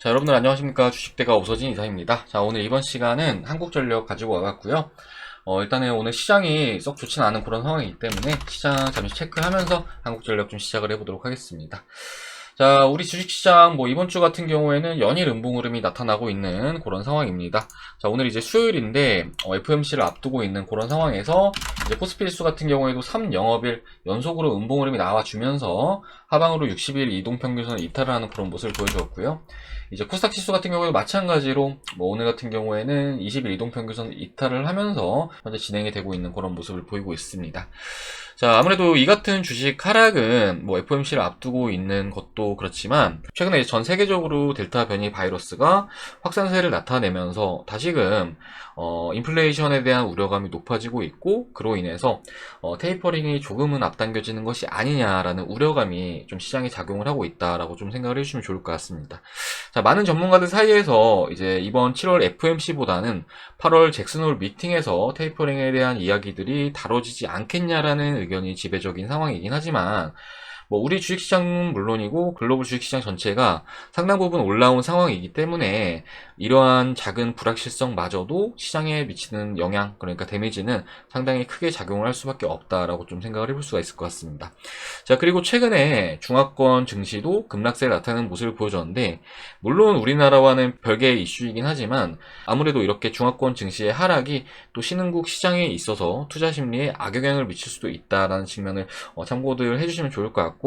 자, 여러분들 안녕하십니까. 주식대가 오서진 이사입니다. 자, 오늘 이번 시간은 한국전력 가지고 와봤고요. 일단은 오늘 시장이 썩 좋진 않은 그런 상황이기 때문에 시장 잠시 체크하면서 한국전력 좀 시작을 해보도록 하겠습니다. 자, 우리 주식시장 이번 주 같은 경우에는 연일 음봉 흐름이 나타나고 있는 그런 상황입니다. 자, 오늘 이제 수요일인데 FOMC를 앞두고 있는 그런 상황에서 이제 코스피 지수 같은 경우에도 3영업일 연속으로 음봉 흐름이 나와주면서 하방으로 60일 이동평균선을 이탈을 하는 그런 모습을 보여주었고요. 이제 코스닥 지수 같은 경우에도 마찬가지로 오늘 같은 경우에는 20일 이동평균선 이탈을 하면서 현재 진행이 되고 있는 그런 모습을 보이고 있습니다. 자, 아무래도 이 같은 주식 하락은 FOMC를 앞두고 있는 것도 그렇지만 최근에 전 세계적으로 델타 변이 바이러스가 확산세를 나타내면서 다시금 인플레이션에 대한 우려감이 높아지고 있고, 그로 인해서 테이퍼링이 조금은 앞당겨지는 것이 아니냐라는 우려감이 좀 시장에 작용을 하고 있다라고 좀 생각을 해주시면 좋을 것 같습니다. 자, 많은 전문가들 사이에서 이제 이번 7월 FOMC보다는 8월 잭슨홀 미팅에서 테이퍼링에 대한 이야기들이 다뤄지지 않겠냐라는 의견이 지배적인 상황이긴 하지만 우리 주식시장은 물론이고 글로벌 주식시장 전체가 상당 부분 올라온 상황이기 때문에 이러한 작은 불확실성마저도 시장에 미치는 영향, 그러니까 데미지는 상당히 크게 작용을 할 수밖에 없다라고 좀 생각을 해볼 수가 있을 것 같습니다. 자, 그리고 최근에 중화권 증시도 급락세를 나타내는 모습을 보여줬는데, 물론 우리나라와는 별개의 이슈이긴 하지만 아무래도 이렇게 중화권 증시의 하락이 또 신흥국 시장에 있어서 투자 심리에 악영향을 미칠 수도 있다라는 측면을 참고들 해주시면 좋을 것 같고,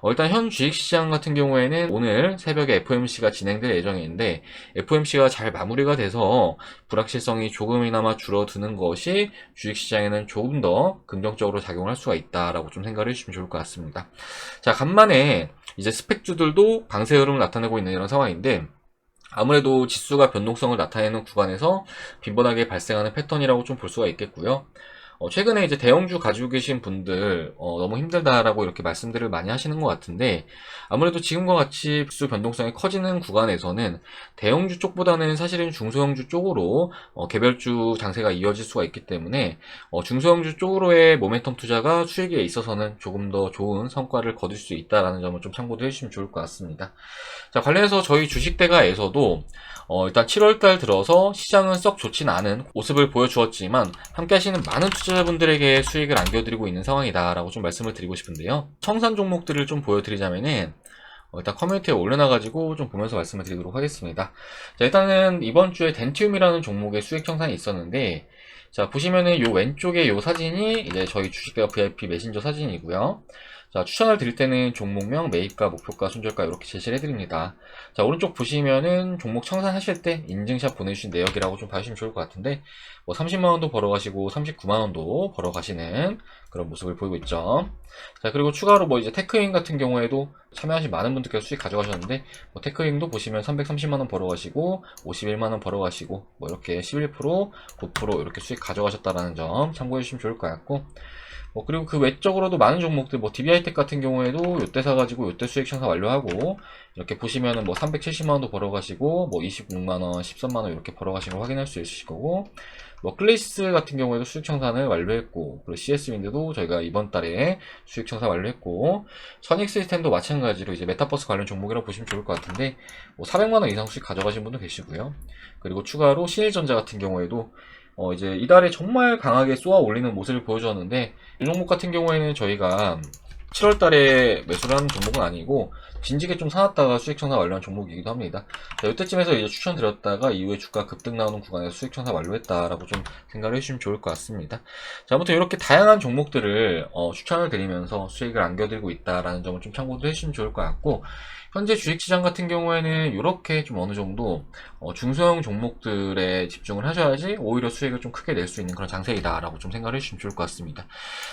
일단 현 주식시장 같은 경우에는 오늘 새벽에 FOMC가 진행될 예정인데 FOMC가 잘 마무리가 돼서 불확실성이 조금이나마 줄어드는 것이 주식시장에는 조금 더 긍정적으로 작용할 수가 있다라고 좀 생각을 해주시면 좋을 것 같습니다. 자, 간만에 이제 스펙주들도 강세 흐름을 나타내고 있는 이런 상황인데, 아무래도 지수가 변동성을 나타내는 구간에서 빈번하게 발생하는 패턴이라고 좀 볼 수가 있겠고요. 최근에 이제 대형주 가지고 계신 분들 너무 힘들다라고 이렇게 말씀들을 많이 하시는 것 같은데, 아무래도 지금과 같이 지수 변동성이 커지는 구간에서는 대형주 쪽보다는 사실은 중소형주 쪽으로 개별주 장세가 이어질 수가 있기 때문에 중소형주 쪽으로의 모멘텀 투자가 수익에 있어서는 조금 더 좋은 성과를 거둘 수 있다라는 점을 좀 참고도 해주시면 좋을 것 같습니다. 자, 관련해서 저희 주식대가에서도 일단 7월달 들어서 시장은 썩 좋진 않은 모습을 보여주었지만 함께 하시는 많은 투자자분들에게 수익을 안겨드리고 있는 상황이다라고 좀 말씀을 드리고 싶은데요. 청산 종목들을 좀 보여드리자면은 일단 커뮤니티에 올려놔가지고 좀 보면서 말씀을 드리도록 하겠습니다. 자, 일단은 이번 주에 덴티움이라는 종목의 수익 청산이 있었는데, 자, 보시면은 요 왼쪽에 요 사진이 이제 저희 주식대가 VIP 메신저 사진이고요. 자, 추천을 드릴 때는 종목명, 매입가, 목표가, 손절가 이렇게 제시를 해드립니다. 자, 오른쪽 보시면은 종목 청산하실 때 인증샷 보내주신 내역이라고 좀 봐주시면 좋을 것 같은데, 30만원도 벌어가시고 39만원도 벌어가시는 그런 모습을 보이고 있죠. 자, 그리고 추가로 이제 테크인 같은 경우에도 참여하신 많은 분들께서 수익 가져가셨는데, 테크인도 보시면 330만원 벌어가시고 51만원 벌어가시고 이렇게 11%, 9% 이렇게 수익 가져가셨다라는 점 참고해 주시면 좋을 것 같고, 그리고 그 외적으로도 많은 종목들, DB하이텍 같은 경우에도 요때 사가지고 요때 수익 청산 완료하고, 이렇게 보시면은 370만원도 벌어가시고, 26만원, 13만원 이렇게 벌어가신 걸 확인할 수 있으실 거고, 클래시스 같은 경우에도 수익 청산을 완료했고, 그리고 CS윈드도 저희가 이번 달에 수익 청산 완료했고, 선익 시스템도 마찬가지로 이제 메타버스 관련 종목이라고 보시면 좋을 것 같은데, 400만원 이상 수익 가져가신 분도 계시고요. 그리고 추가로 신일전자 같은 경우에도 이제 이달에 정말 강하게 쏘아 올리는 모습을 보여주었는데, 이 종목 같은 경우에는 저희가 7월 달에 매수를 하는 종목은 아니고 진지게 좀 사놨다가 수익 청산 완료한 종목이기도 합니다. 자, 이때쯤에서 이제 추천드렸다가 이후에 주가 급등 나오는 구간에서 수익 청산 완료했다라고 좀 생각을 해주시면 좋을 것 같습니다. 자, 아무튼 이렇게 다양한 종목들을 추천을 드리면서 수익을 안겨드리고 있다라는 점을 좀 참고도 해주시면 좋을 것 같고, 현재 주식시장 같은 경우에는 이렇게 좀 어느 정도 중소형 종목들에 집중을 하셔야지 오히려 수익을 좀 크게 낼 수 있는 그런 장세이다라고 좀 생각을 해주시면 좋을 것 같습니다.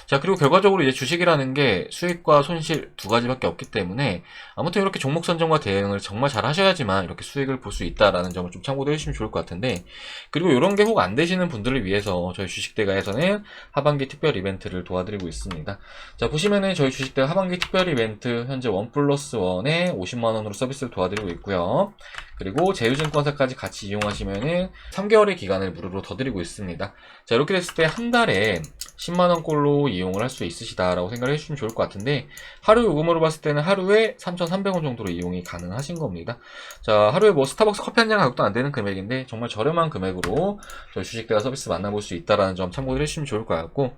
자, 그리고 결과적으로 이제 주식이라는 게 수익과 손실 두 가지밖에 없기 때문에 아무튼 이렇게 종목 선정과 대응을 정말 잘 하셔야지만 이렇게 수익을 볼 수 있다라는 점을 좀 참고도 해주시면 좋을 것 같은데, 그리고 이런 게 혹 안 되시는 분들을 위해서 저희 주식대가에서는 하반기 특별 이벤트를 도와드리고 있습니다. 자, 보시면은 저희 주식대가 하반기 특별 이벤트 현재 1+1에 50만원으로 서비스를 도와드리고 있고요. 그리고 제휴증권사까지 같이 이용하시면은 3개월의 기간을 무료로 더 드리고 있습니다. 자, 이렇게 됐을 때 한 달에 10만원꼴로 이용을 할 수 있으시다라고 생각을 해주시면 좋을 것 같은데, 하루 요금으로 봤을 때는 하루에 3,300원 정도로 이용이 가능하신 겁니다. 자, 하루에 뭐 스타벅스 커피 한 잔 가격도 안 되는 금액인데 정말 저렴한 금액으로 저희 주식대가 서비스 만나볼 수 있다라는 점 참고를 해주시면 좋을 것 같고,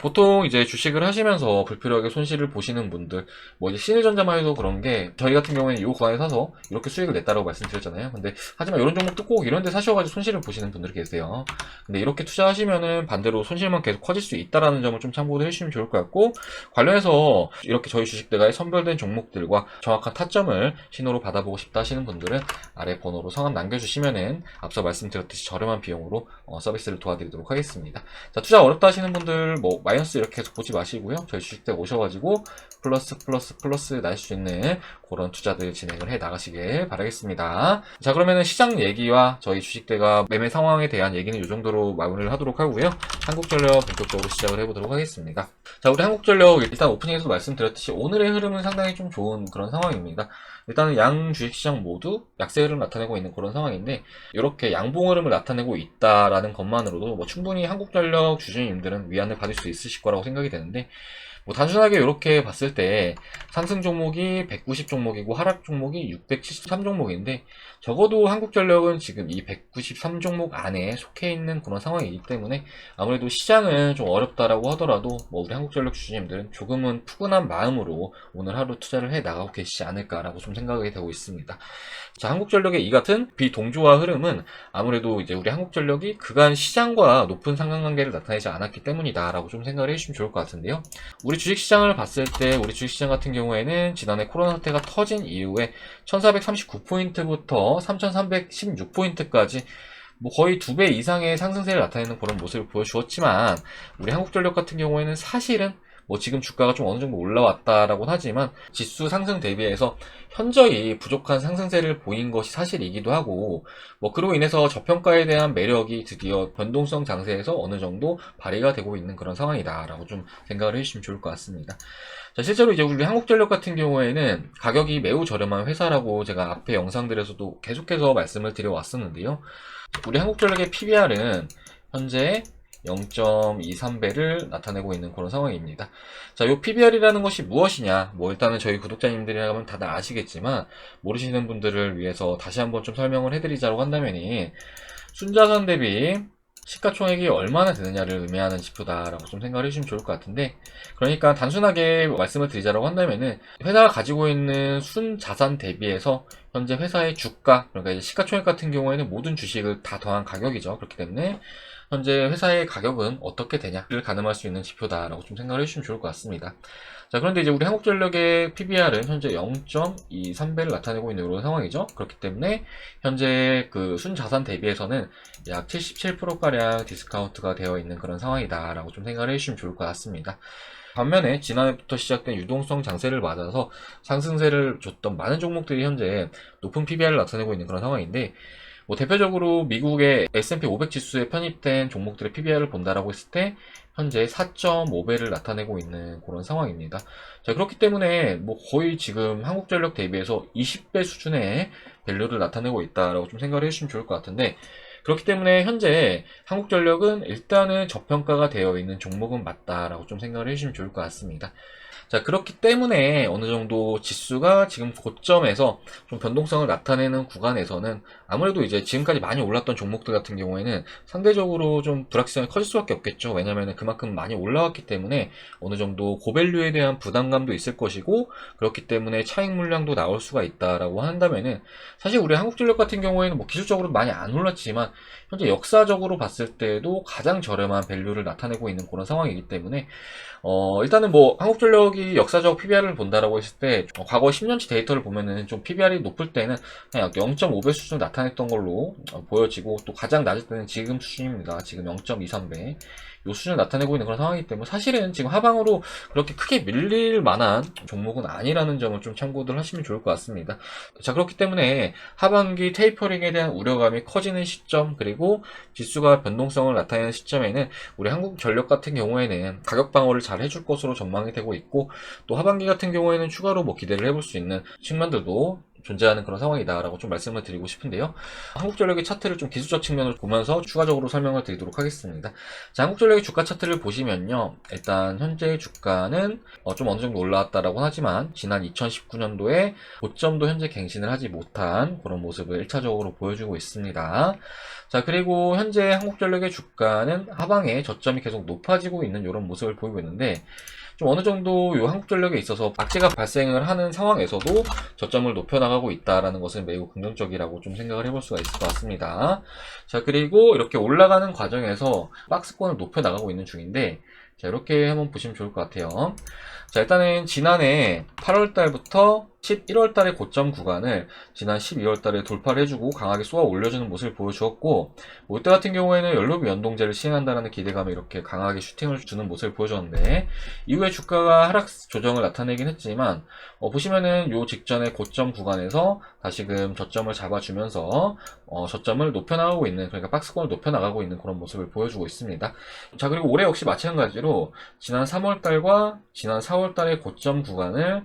보통 이제 주식을 하시면서 불필요하게 손실을 보시는 분들, 뭐 이제 신일전자만 해도 그런 게, 저희 같은 경우에는 이 구간에 사서 이렇게 수익을 냈다라고 말씀드렸잖아요. 근데 하지만 이런 종목도 꼭 이런 데 사셔가지고 손실을 보시는 분들이 계세요. 근데 이렇게 투자하시면은 반대로 손실만 계속 커질 수 있다라는 점을 좀 참고를 해주시면 좋을 것 같고, 관련해서 이렇게 저희 주식대가의 선별된 종목들과 정확한 타점을 신호로 받아보고 싶다 하시는 분들은 아래 번호로 성함 남겨주시면은 앞서 말씀드렸듯이 저렴한 비용으로 서비스를 도와드리도록 하겠습니다. 자, 투자 어렵다 하시는 분들 뭐 마이너스 이렇게 계속 보지 마시고요. 저희 주식대 오셔가지고 플러스 날 수 있는 그런 투자들 진행을 해 나가시길 바라겠습니다. 자, 그러면은 시장 얘기와 저희 주식대가 매매 상황에 대한 얘기는 이 정도로 마무리를 하도록 하고요. 한국전력 본격적으로 시작을 해보도록 하겠습니다. 자, 우리 한국전력 일단 오프닝에서 말씀드렸듯이 오늘의 흐름은 상당히 좀 좋은 그런 상황입니다. 일단은 양 주식시장 모두 약세 흐름을 나타내고 있는 그런 상황인데, 이렇게 양봉 흐름을 나타내고 있다라는 것만으로도 뭐 충분히 한국전력 주주님들은 위안을 받을 수 있으실 거라고 생각이 되는데, 뭐 단순하게 이렇게 봤을 때 상승 종목이 190 종목이고 하락 종목이 673 종목인데, 적어도 한국전력은 지금 이 193 종목 안에 속해 있는 그런 상황이기 때문에 아무래도 시장은 좀 어렵다라고 하더라도 뭐 우리 한국전력 주주님들은 조금은 푸근한 마음으로 오늘 하루 투자를 해 나가고 계시지 않을까라고 좀 생각이 되고 있습니다. 자, 한국전력의 이 같은 비동조화 흐름은 아무래도 이제 우리 한국전력이 그간 시장과 높은 상관관계를 나타내지 않았기 때문이다라고 좀 생각을 해주시면 좋을 것 같은데요. 우리 주식시장을 봤을 때 우리 주식시장 같은 경우에는 지난해 코로나 사태가 터진 이후에 1439포인트부터 3316포인트까지 뭐 거의 2배 이상의 상승세를 나타내는 그런 모습을 보여주었지만, 우리 한국전력 같은 경우에는 사실은 뭐 지금 주가가 좀 어느 정도 올라왔다라고는 하지만 지수 상승 대비해서 현저히 부족한 상승세를 보인 것이 사실이기도 하고, 뭐 그로 인해서 저평가에 대한 매력이 드디어 변동성 장세에서 어느 정도 발휘가 되고 있는 그런 상황이다라고 좀 생각을 해주시면 좋을 것 같습니다. 자, 실제로 이제 우리 한국전력 같은 경우에는 가격이 매우 저렴한 회사라고 제가 앞에 영상들에서도 계속해서 말씀을 드려왔었는데요. 우리 한국전력의 PBR은 현재 0.23배를 나타내고 있는 그런 상황입니다. 자, 이 PBR이라는 것이 무엇이냐? 뭐 일단은 저희 구독자님들이라면 다들 아시겠지만, 모르시는 분들을 위해서 다시 한번 좀 설명을 해드리자고 한다면이, 순자산 대비 시가총액이 얼마나 되느냐를 의미하는 지표다라고 좀 생각을 해주시면 좋을 것 같은데, 그러니까 단순하게 말씀을 드리자고 한다면은 회사가 가지고 있는 순자산 대비해서 현재 회사의 주가, 그러니까 이제 시가총액 같은 경우에는 모든 주식을 다 더한 가격이죠. 그렇기 때문에 현재 회사의 가격은 어떻게 되냐를 가늠할 수 있는 지표다라고 좀 생각을 해주시면 좋을 것 같습니다. 자, 그런데 이제 우리 한국전력의 PBR은 현재 0.23배를 나타내고 있는 이런 상황이죠. 그렇기 때문에 현재 그 순자산 대비해서는 약 77%가량 디스카운트가 되어 있는 그런 상황이다라고 좀 생각을 해주시면 좋을 것 같습니다. 반면에 지난해부터 시작된 유동성 장세를 맞아서 상승세를 줬던 많은 종목들이 현재 높은 PBR을 나타내고 있는 그런 상황인데, 뭐 대표적으로 미국의 S&P 500 지수에 편입된 종목들의 PBR을 본다라고 했을 때 현재 4.5배를 나타내고 있는 그런 상황입니다. 자, 그렇기 때문에 뭐 거의 지금 한국전력 대비해서 20배 수준의 밸류를 나타내고 있다라고 좀 생각을 해주시면 좋을 것 같은데, 그렇기 때문에 현재 한국전력은 일단은 저평가가 되어 있는 종목은 맞다라고 좀 생각을 해주시면 좋을 것 같습니다. 자, 그렇기 때문에 어느 정도 지수가 지금 고점에서 좀 변동성을 나타내는 구간에서는 아무래도 이제 지금까지 많이 올랐던 종목들 같은 경우에는 상대적으로 좀 불확실성이 커질 수밖에 없겠죠. 왜냐하면 그만큼 많이 올라왔기 때문에 어느 정도 고밸류에 대한 부담감도 있을 것이고, 그렇기 때문에 차익 물량도 나올 수가 있다라고 한다면은, 사실 우리 한국전력 같은 경우에는 뭐 기술적으로 많이 안 올랐지만 현재 역사적으로 봤을 때도 가장 저렴한 밸류를 나타내고 있는 그런 상황이기 때문에, 일단은 뭐 한국전력이 역사적 PBR을 본다라고 했을 때 과거 10년치 데이터를 보면은 좀 PBR이 높을 때는 그냥 0.5배 수준 나타냈던 걸로 보여지고, 또 가장 낮을 때는 지금 수준입니다. 지금 0.23배 요 수준을 나타내고 있는 그런 상황이기 때문에 사실은 지금 하방으로 그렇게 크게 밀릴 만한 종목은 아니라는 점을 좀 참고들 하시면 좋을 것 같습니다. 자, 그렇기 때문에 하반기 테이퍼링에 대한 우려감이 커지는 시점, 그리고 지수가 변동성을 나타내는 시점에는 우리 한국전력 같은 경우에는 가격 방어를 잘 해줄 것으로 전망이 되고 있고, 또 하반기 같은 경우에는 추가로 뭐 기대를 해볼 수 있는 측면들도 존재하는 그런 상황이다라고 좀 말씀을 드리고 싶은데요. 한국전력의 차트를 좀 기술적 측면을 보면서 추가적으로 설명을 드리도록 하겠습니다. 자, 한국전력의 주가 차트를 보시면요. 일단 현재 주가는 좀 어느 정도 올라왔다라고 하지만 지난 2019년도에 고점도 현재 갱신을 하지 못한 그런 모습을 1차적으로 보여주고 있습니다. 자, 그리고 현재 한국전력의 주가는 하방에 저점이 계속 높아지고 있는 이런 모습을 보이고 있는데, 좀 어느 정도 요 한국전력에 있어서 악재가 발생을 하는 상황에서도 저점을 높여나가고 있다라는 것은 매우 긍정적이라고 좀 생각을 해볼 수가 있을 것 같습니다. 자, 그리고 이렇게 올라가는 과정에서 박스권을 높여나가고 있는 중인데, 자, 이렇게 한번 보시면 좋을 것 같아요. 자, 일단은 지난해 8월달부터 11월달의 고점 구간을 지난 12월달에 돌파를 해주고 강하게 쏘아 올려주는 모습을 보여주었고, 이때 같은 경우에는 연료비 연동제를 시행한다는 기대감에 이렇게 강하게 슈팅을 주는 모습을 보여줬는데, 이후에 주가가 하락 조정을 나타내긴 했지만, 보시면은 요 직전의 고점 구간에서 다시금 저점을 잡아주면서 저점을 높여나가고 있는, 그러니까 박스권을 높여나가고 있는 그런 모습을 보여주고 있습니다. 자, 그리고 올해 역시 마찬가지로 지난 3월달과 지난 4월달의 고점 구간을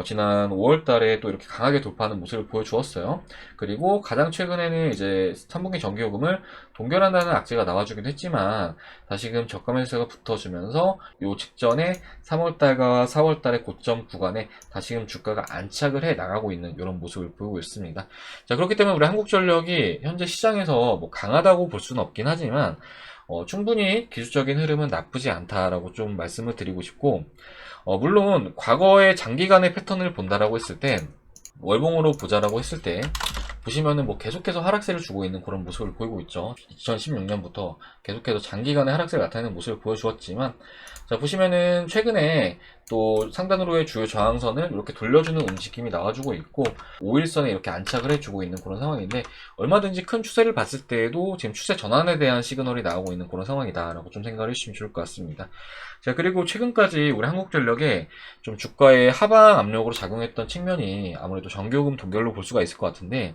지난 5월달에 또 이렇게 강하게 돌파하는 모습을 보여주었어요. 그리고 가장 최근에는 이제 3분기 정기요금을 동결한다는 악재가 나와주긴 했지만 다시금 저가 매수가 붙어주면서 요 직전에 3월달과 4월달의 고점 구간에 다시금 주가가 안착을 해 나가고 있는 이런 모습을 보이고 있습니다. 자, 그렇기 때문에 우리 한국전력이 현재 시장에서 뭐 강하다고 볼 수는 없긴 하지만 충분히 기술적인 흐름은 나쁘지 않다라고 좀 말씀을 드리고 싶고, 물론 과거의 장기간의 패턴을 본다라고 했을 땐 월봉으로 보자라고 했을 때 보시면은 뭐 계속해서 하락세를 주고 있는 그런 모습을 보이고 있죠. 2016년부터 계속해서 장기간의 하락세를 나타내는 모습을 보여주었지만, 자, 보시면은 최근에 또 상단으로의 주요 저항선을 이렇게 돌려주는 움직임이 나와주고 있고 5일선에 이렇게 안착을 해주고 있는 그런 상황인데, 얼마든지 큰 추세를 봤을 때에도 지금 추세 전환에 대한 시그널이 나오고 있는 그런 상황이다 라고 좀 생각을 해주시면 좋을 것 같습니다. 자, 그리고 최근까지 우리 한국전력에 좀 주가의 하방 압력으로 작용했던 측면이 아무래도 정기요금 동결로 볼 수가 있을 것 같은데,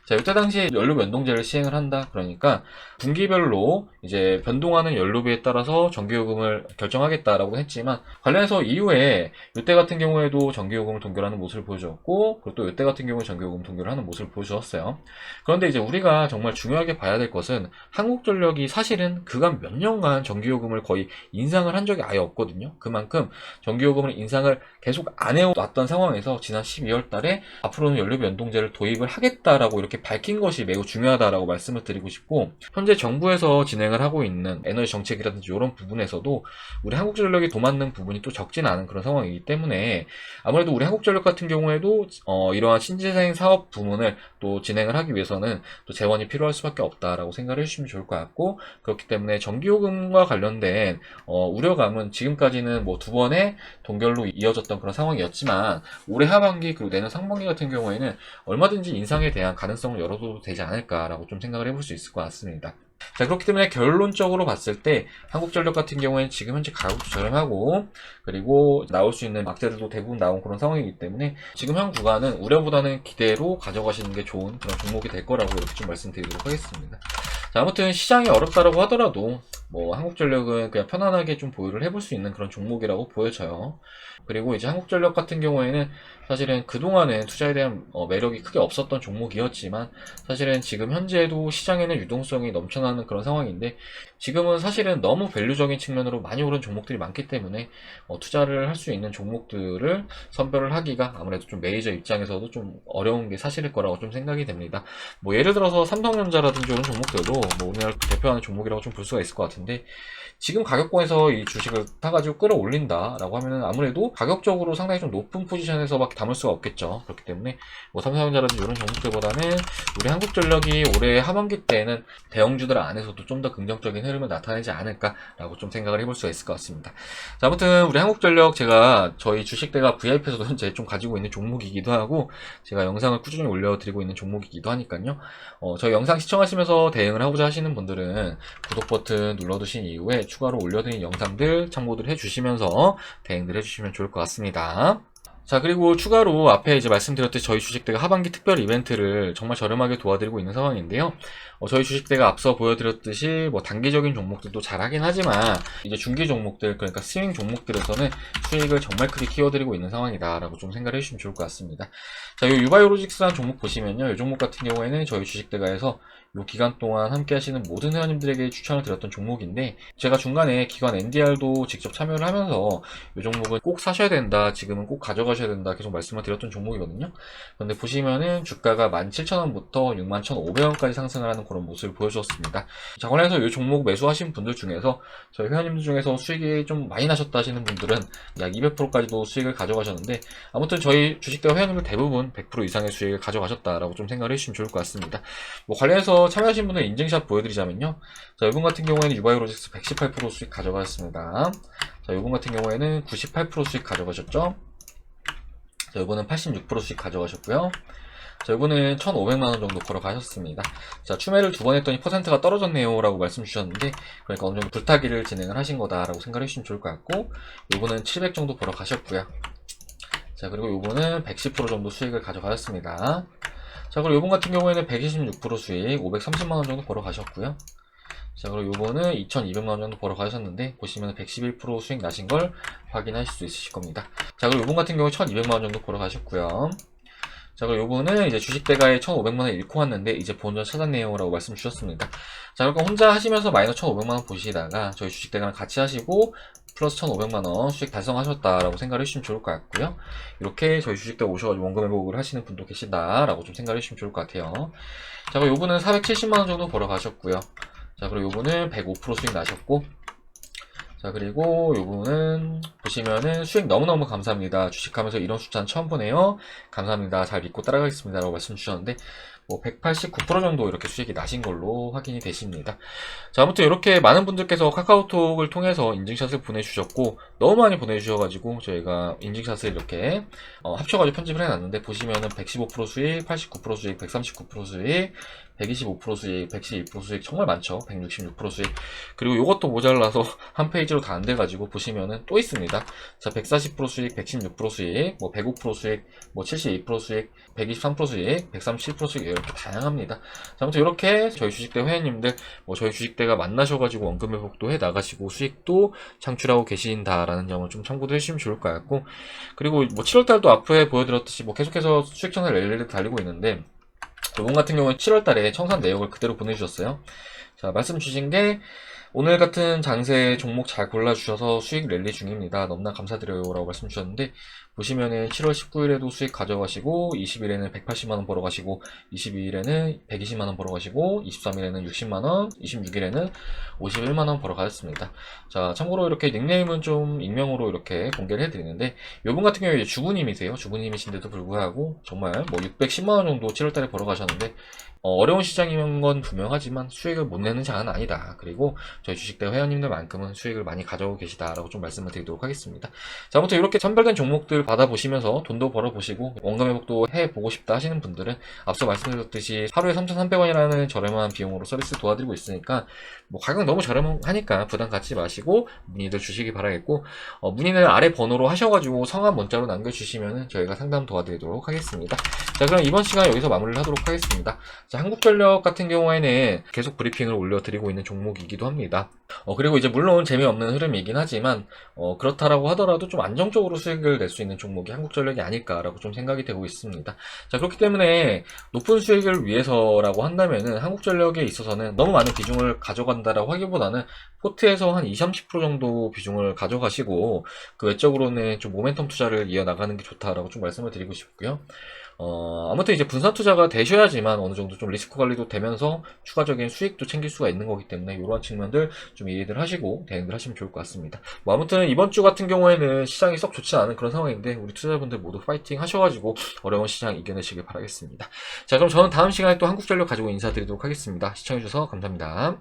자, 이때 당시에 연료비 연동제를 시행을 한다. 그러니까 분기별로 이제 변동하는 연료비에 따라서 정기요금을 결정하겠다라고 했지만, 관련해서 이후에 이때 같은 경우에도 정기요금을 동결하는 모습을 보여주었고, 그리고 또 이때 같은 경우에 정기요금 동결을 하는 모습을 보여주었어요. 그런데 이제 우리가 정말 중요하게 봐야 될 것은 한국전력이 사실은 그간 몇 년간 정기요금을 거의 인상을 한 적이 아예 없거든요. 그만큼 정기요금을 인상을 계속 안 해왔던 상황에서 지난 12월 달에 앞으로는 연료비 연동제를 도입을 하겠다라고 이렇게 밝힌 것이 매우 중요하다라고 말씀을 드리고 싶고, 현재 정부에서 진행을 하고 있는 에너지 정책이라든지 이런 부분에서도 우리 한국전력이 도맡는 부분이 또 적지는 않은 그런 상황이기 때문에 아무래도 우리 한국전력 같은 경우에도 이러한 신재생 사업 부문을 또 진행을 하기 위해서는 또 재원이 필요할 수밖에 없다라고 생각을 해주시면 좋을 것 같고, 그렇기 때문에 전기요금과 관련된 우려감은 지금까지는 뭐 두 번의 동결로 이어졌던 그런 상황이었지만, 올해 하반기 그리고 내년 상반기 같은 경우에는 얼마든지 인상에 대한 가능성을 열어둬도 되지 않을까라고 좀 생각을 해볼 수 있을 것 같습니다. 자, 그렇기 때문에 결론적으로 봤을 때 한국전력 같은 경우에는 지금 현재 가격도 저렴하고, 그리고 나올 수 있는 악재들도 대부분 나온 그런 상황이기 때문에 지금 현 구간은 우려보다는 기대로 가져가시는 게 좋은 그런 종목이 될 거라고 이렇게 좀 말씀드리도록 하겠습니다. 자, 아무튼 시장이 어렵다라고 하더라도 뭐 한국전력은 그냥 편안하게 좀 보유를 해볼 수 있는 그런 종목이라고 보여져요. 그리고 이제 한국전력 같은 경우에는 사실은 그동안은 투자에 대한 매력이 크게 없었던 종목이었지만, 사실은 지금 현재도 시장에는 유동성이 넘쳐나는 그런 상황인데, 지금은 사실은 너무 밸류적인 측면으로 많이 오른 종목들이 많기 때문에 투자를 할 수 있는 종목들을 선별을 하기가 아무래도 좀 매니저 입장에서도 좀 어려운 게 사실일 거라고 좀 생각이 됩니다. 뭐 예를 들어서 삼성전자라든지 이런 종목들도 뭐 우리나라 대표하는 종목이라고 좀 볼 수가 있을 것 같은데, 지금 가격권에서 이 주식을 사가지고 끌어올린다라고 하면은 아무래도 가격적으로 상당히 좀 높은 포지션에서밖에 담을 수가 없겠죠. 그렇기 때문에 뭐 삼성전자라든지 이런 종목들보다는 우리 한국전력이 올해 하반기 때에는 대형주들 안에서도 좀 더 긍정적인 흐름을 나타내지 않을까라고 좀 생각을 해볼 수가 있을 것 같습니다. 자, 아무튼 우리 한국전력 제가 저희 주식대가 VIP에서도 현재 좀 가지고 있는 종목이기도 하고, 제가 영상을 꾸준히 올려드리고 있는 종목이기도 하니까요. 저희 영상 시청하시면서 대응을 하고자 하시는 분들은 구독 버튼 눌러두신 이후에 추가로 올려드린 영상들 참고들 해주시면서 대응들 해주시면 좋을 것 같습니다. 자, 그리고 추가로 앞에 이제 말씀드렸듯이 저희 주식대가 하반기 특별 이벤트를 정말 저렴하게 도와드리고 있는 상황인데요. 저희 주식대가 앞서 보여드렸듯이 뭐 단기적인 종목들도 잘 하긴 하지만 이제 중기 종목들, 그러니까 스윙 종목들에서는 수익을 정말 크게 키워드리고 있는 상황이다라고 좀 생각을 해주시면 좋을 것 같습니다. 자, 이 유바이오로직스라는 종목 보시면요. 이 종목 같은 경우에는 저희 주식대가에서 이 기간 동안 함께 하시는 모든 회원님들에게 추천을 드렸던 종목인데, 제가 중간에 기관 NDR도 직접 참여를 하면서 이 종목은 꼭 사셔야 된다, 지금은 꼭 가져가셔야 된다 계속 말씀을 드렸던 종목이거든요. 그런데 보시면은 주가가 17,000원부터 61,500원까지 상승을 하는 그런 모습을 보여주었습니다. 자, 관련해서 이 종목 매수하신 분들 중에서 저희 회원님들 중에서 수익이 좀 많이 나셨다 하시는 분들은 약 200%까지도 수익을 가져가셨는데, 아무튼 저희 주식대와 회원님들 대부분 100% 이상의 수익을 가져가셨다라고 좀 생각을 해주시면 좋을 것 같습니다. 뭐 관련해서 참여하신 분들 인증샷 보여드리자면요. 자, 이분 같은 경우에는 유바이오로직스 118% 수익 가져가셨습니다. 자, 이분 같은 경우에는 98% 수익 가져가셨죠. 자, 이분은 86% 수익 가져가셨고요. 자, 이분은 1,500만원 정도 걸어가셨습니다. 자, 추매를 2번 했더니 퍼센트가 떨어졌네요 라고 말씀 주셨는데, 그러니까 어느 정도 불타기를 진행을 하신 거다라고 생각해 주시면 좋을 것 같고, 이분은 700 정도 벌어가셨고요. 자, 그리고 이분은 110% 정도 수익을 가져가셨습니다. 자, 그리고 이분 같은 경우에는 126% 수익 530만원 정도 벌어가셨고요. 자, 그리고 요거는 2,200만원 정도 벌어가셨는데, 보시면 111% 수익 나신 걸 확인하실 수 있으실 겁니다. 자, 그리고 요분 같은 경우에 1,200만원 정도 벌어가셨고요. 자, 그리고 요분은 이제 주식대가에 1,500만원 잃고 왔는데 이제 본전 찾았네요 라고 말씀 주셨습니다. 자, 그러니까 혼자 하시면서 마이너스 1,500만원 보시다가 저희 주식대가랑 같이 하시고 플러스 1,500만원 수익 달성하셨다라고 생각을 해주시면 좋을 것 같고요. 이렇게 저희 주식대 오셔가지고 원금 회복을 하시는 분도 계시다라고 좀 생각을 해주시면 좋을 것 같아요. 자, 그리고 요분은 470만원 정도 벌어가셨고요. 자, 그리고 요분은 105% 수익 나셨고, 자, 그리고 요분은 보시면은 수익 너무너무 감사합니다. 주식하면서 이런 숫자는 처음 보네요. 감사합니다. 잘 믿고 따라가겠습니다 라고 말씀 주셨는데, 뭐 189% 정도 이렇게 수익이 나신 걸로 확인이 되십니다. 자, 아무튼 이렇게 많은 분들께서 카카오톡을 통해서 인증샷을 보내주셨고, 너무 많이 보내주셔가지고 저희가 인증샷을 이렇게 합쳐가지고 편집을 해놨는데, 보시면은 115% 수익, 89% 수익, 139% 수익, 125% 수익, 112% 수익, 정말 많죠. 166% 수익. 그리고 이것도 모자라서 한 페이지로 다 안 돼가지고 보시면은 또 있습니다. 자, 140% 수익, 116% 수익, 뭐 105% 수익, 뭐 72% 수익, 123% 수익, 137% 수익, 이렇게 다양합니다. 자, 아무튼 이렇게 저희 주식대 회원님들, 뭐 저희 주식대가 만나셔가지고 원금 회복도 해 나가시고 수익도 창출하고 계신다라는 점을 좀 참고도 해주시면 좋을 것 같고, 그리고 뭐 7월달도 앞에 보여드렸듯이 뭐 계속해서 수익 청산 랠리를 달리고 있는데, 이분 같은 경우는 7월달에 청산 내역을 그대로 보내주셨어요. 자, 말씀 주신 게 오늘 같은 장세 종목 잘 골라주셔서 수익 랠리 중입니다. 너무나 감사드려요 라고 말씀 주셨는데, 보시면은 7월 19일에도 수익 가져가시고, 20일에는 180만원 벌어가시고, 22일에는 120만원 벌어가시고, 23일에는 60만원, 26일에는 51만원 벌어가셨습니다. 자, 참고로 이렇게 닉네임은 좀 익명으로 이렇게 공개를 해드리는데, 요분 같은 경우에 주부님이세요. 주부님이신데도 불구하고 정말 뭐 610만원 정도 7월달에 벌어가셨는데, 어려운 시장인 건 분명하지만 수익을 못 내는 장은 아니다. 그리고 저희 주식대 회원님들만큼은 수익을 많이 가져오고 계시다라고 좀 말씀을 드리도록 하겠습니다. 자, 아무튼 이렇게 선별된 종목들 받아보시면서 돈도 벌어보시고 원금 회복도 해보고 싶다 하시는 분들은 앞서 말씀드렸듯이 하루에 3,300원이라는 저렴한 비용으로 서비스 도와드리고 있으니까, 뭐 가격 너무 저렴하니까 부담 갖지 마시고 문의들 주시기 바라겠고, 문의는 아래 번호로 하셔가지고 성함 문자로 남겨주시면 저희가 상담 도와드리도록 하겠습니다. 자, 그럼 이번 시간 여기서 마무리를 하도록 하겠습니다. 자, 한국전력 같은 경우에는 계속 브리핑을 올려드리고 있는 종목이기도 합니다. 그리고 이제 물론 재미없는 흐름이긴 하지만 그렇다라고 하더라도 좀 안정적으로 수익을 낼 수 있는 종목이 한국전력이 아닐까라고 좀 생각이 되고 있습니다. 자, 그렇기 때문에 높은 수익을 위해서라고 한다면은 한국전력에 있어서는 너무 많은 비중을 가져간다라고 하기보다는 포트에서 한 20-30% 정도 비중을 가져가시고, 그 외적으로는 좀 모멘텀 투자를 이어나가는 게 좋다라고 좀 말씀을 드리고 싶고요. 아무튼 이제 분산 투자가 되셔야지만 어느 정도 좀 리스크 관리도 되면서 추가적인 수익도 챙길 수가 있는 거기 때문에 이러한 측면들 좀 이해들 하시고 대응들 하시면 좋을 것 같습니다. 뭐 아무튼 이번 주 같은 경우에는 시장이 썩 좋지 않은 그런 상황인데, 우리 투자자분들 모두 파이팅 하셔가지고 어려운 시장 이겨내시길 바라겠습니다. 자, 그럼 저는 다음 시간에 또 한국전력 가지고 인사드리도록 하겠습니다. 시청해주셔서 감사합니다.